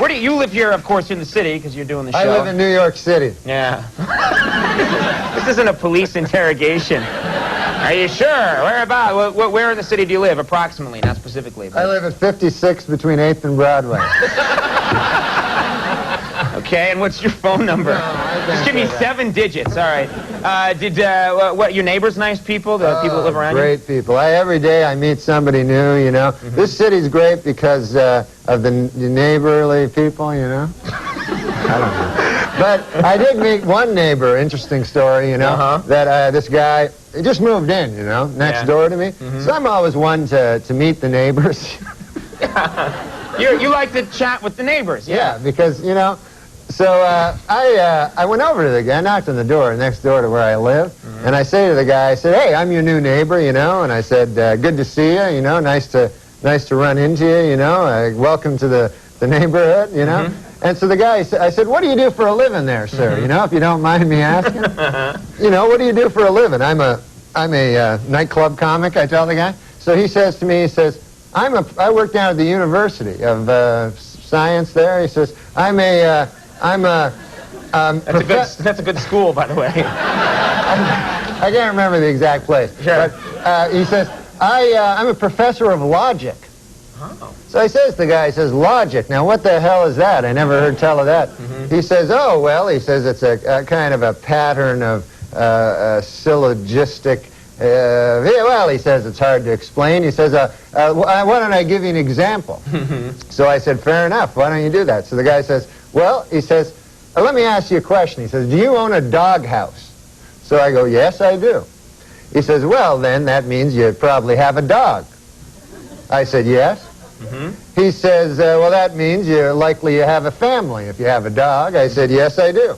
Where do you live here, of course, in the city, because you're doing the show. I live in New York City. Yeah. This isn't a police interrogation. Are you sure? Where about? Where in the city do you live, approximately, not specifically? But... I live at 56 between 8th and Broadway. Okay, and what's your phone number? Just give me 7 digits. All right. What? Your neighbors nice people? The people that live around you? Great people. Every day I meet somebody new. You know, this city's great because of the neighborly people. You know. I don't know. But I did meet one neighbor. Interesting story. You know, that this guy. He just moved in, you know, next door to me. So I'm always one to meet the neighbors. You like to chat with the neighbors, yeah, because, you know, so I went over to the guy, knocked on the door next door to where I live, and I say to the guy, I said, hey, I'm your new neighbor, you know, and I said, good to see you, you know, nice to run into you, you know, welcome to the neighborhood, you know. And so the guy, I said, what do you do for a living there, sir? You know, if you don't mind me asking. You know, what do you do for a living? I'm a nightclub comic, I tell the guy. So he says to me, he says, I work down at the University of Science there. He says, that's a good school, by the way. I can't remember the exact place. Sure. But he says, I'm a professor of logic. Oh. So he says, the guy says, logic. Now, what the hell is that? I never heard tell of that. He says, oh, well, he says it's a kind of a pattern of syllogistic. Well, he says it's hard to explain. He says, why don't I give you an example? So I said, fair enough. Why don't you do that? So the guy says, well, he says, let me ask you a question. He says, do you own a doghouse? So I go, yes, I do. He says, well, then that means you probably have a dog. I said, yes. He says, well, that means you're likely to have a family if you have a dog. I said, yes, I do.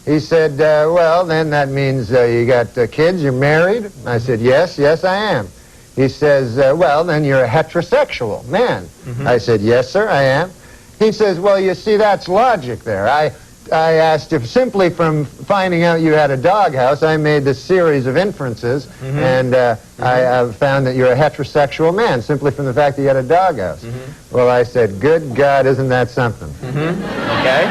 He said, well, then that means you got kids, you're married. I said, yes, I am. He says, well, then you're a heterosexual man. I said, yes, sir, I am. He says, well, you see, that's logic there. I asked if simply from finding out you had a doghouse, I made this series of inferences, and I found that you're a heterosexual man simply from the fact that you had a doghouse. Well, I said, good God, isn't that something? Okay.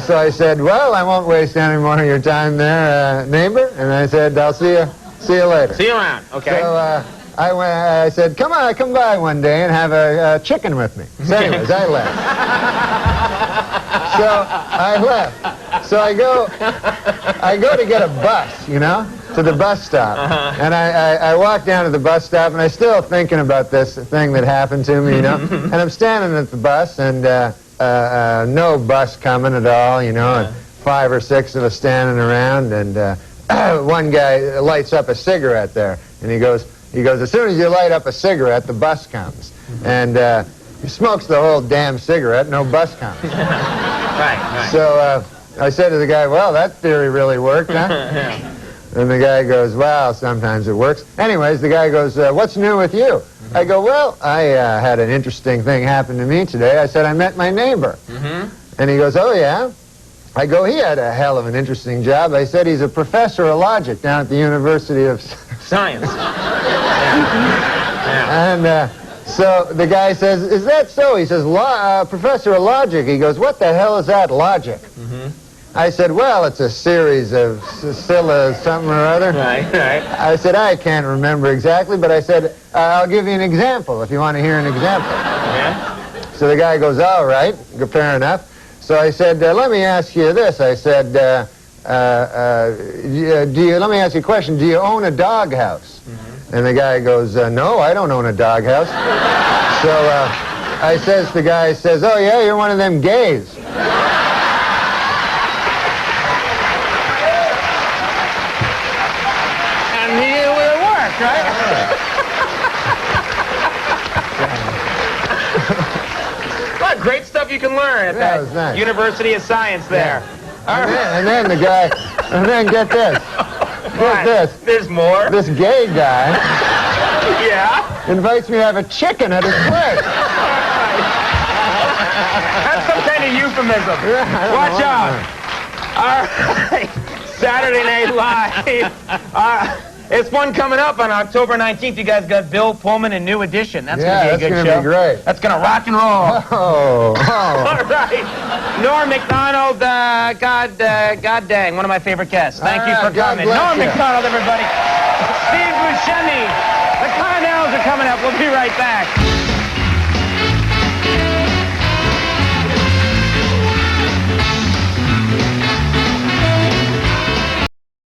So I said, well, I won't waste any more of your time there, neighbor. And I said, I'll see you later. See you around. Okay. So I said, come by one day and have a chicken with me. So anyways, I left. So I left. So I go to get a bus, you know, to the bus stop. And I walk down to the bus stop, and I'm still thinking about this thing that happened to me, you know. And I'm standing at the bus, and no bus coming at all, you know, and 5 or 6 of us standing around, and one guy lights up a cigarette there, and he goes, as soon as you light up a cigarette, the bus comes. And he smokes the whole damn cigarette, no bus comes. Right. So I said to the guy, well, that theory really worked, huh? And the guy goes, well, sometimes it works. Anyways, the guy goes, what's new with you? I go, well, I had an interesting thing happen to me today. I said, I met my neighbor. And he goes, oh, yeah? I go, he had a hell of an interesting job. I said, he's a professor of logic down at the University of Science. And so the guy says, is that so? He says, professor of logic. He goes, what the hell is that, logic? I said, well, it's a series of something or other. Right. I said, I can't remember exactly, but I said, I'll give you an example if you want to hear an example. So the guy goes, all right, fair enough. So I said, let me ask you this. I said, let me ask you a question. Do you own a doghouse? And the guy goes, no, I don't own a doghouse. So the guy says, oh, yeah, you're one of them gays. And it worked, right? What great stuff you can learn at that nice. University of Science there. And then the guy, get this. Get this. There's more? This gay guy invites me to have a chicken at his place. That's some kind of euphemism. Watch out. All right. Saturday Night Live. It's one coming up on October 19th. You guys got Bill Pullman and New Edition. That's going to be a good show. Be great. That's going to rock and roll. Oh. All right. right. Norm MacDonald, God dang, one of my favorite guests. Thank you for God coming. bless Norm you. MacDonald, everybody. Steve Buscemi. The Connells are coming up. We'll be right back.